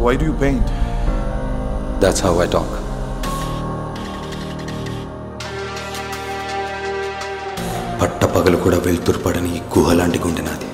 Why do you paint? That's how I talk. పట్టపగలు కూడా వెళ్తురుపడని ఈ గుహ లాంటి గుండె నాది.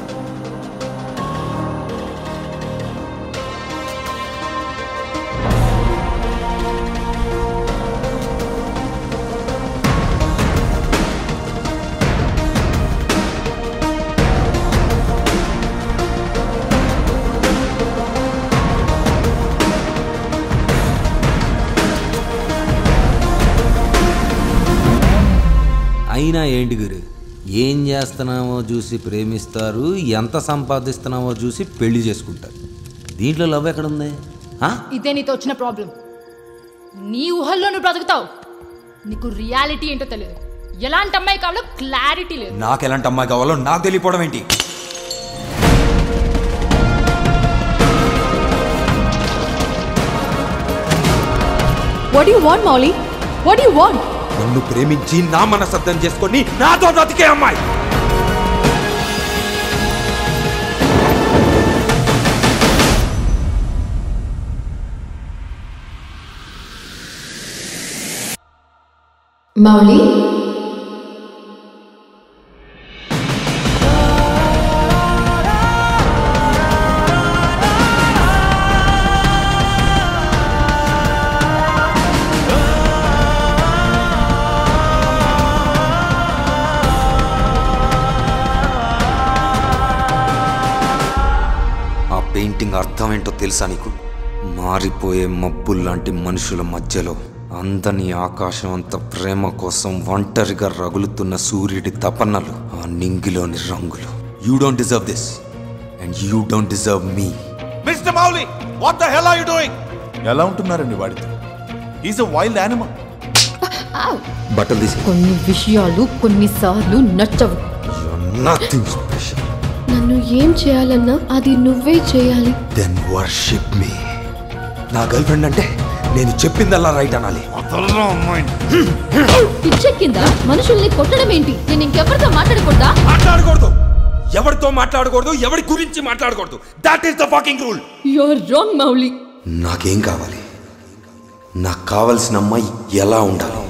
అయినా ఏంటి గురు, ఏం చేస్తున్నామో చూసి ప్రేమిస్తారు, ఎంత సంపాదిస్తున్నామో చూసి పెళ్లి చేసుకుంటారు. దీంట్లో లవ్ ఎక్కడుంది? ఇదే నీతో వచ్చిన ప్రాబ్లం. నీ ఊహల్లో నువ్వు బ్రతుకుతావు, నీకు రియాలిటీ ఏంటో తెలియదు. ఎలాంటి అమ్మాయి కావాలో క్లారిటీ లేదు. నాకు ఎలాంటి అమ్మాయి కావాలో నాకు తెలియపోవడం ఏంటి? What do you want, Molly? What do you want? నన్ను ప్రేమించి నా మనసర్థం చేసుకొని నాతో బ్రతికే అమ్మాయి. Molly? పెయింటింగ్ అర్థం ఏంటో తెలుసా నీకు? మారిపోయే మబ్బుల్లాంటి మనుషుల మధ్యలో అందని ఆకాశం అంత ప్రేమ కోసం ఒంటరిగా రగులుతున్న సూర్యుడి తపనలు, ఆ నింగిలోని రంగులు. You don't deserve this and you don't deserve me. Mister Mouli, what the hell are you doing? ఎలా ఉంటున్నారండి వాడితో? He is a wild animal. బట్టలు తీసి. కొన్ని విషయాలు కొన్నిసార్లు నచ్చవు. Nothing special. నన్ను ఏం చేయాలన్నా అది నువ్వే చేయాలి. Then worship me. నా గర్ల్ ఫ్రెండ్ అంటే నేను చెప్పిందల్లా రైట్ అనాలి. పిచ్చెక్కిందా? మనుషుల్ని కొట్టడం ఏంటి? నేను ఇంకెవరితో మాట్లాడకూడదా? మాట్లాడకూడదు. ఎవరితో మాట్లాడకూడదు, ఎవరి గురించి మాట్లాడకూడదు. That is the fucking rule. You are wrong Mouli. నాకేం కావాలి? నాకు కావలసిన అమ్మాయి ఎలా ఉండాలి?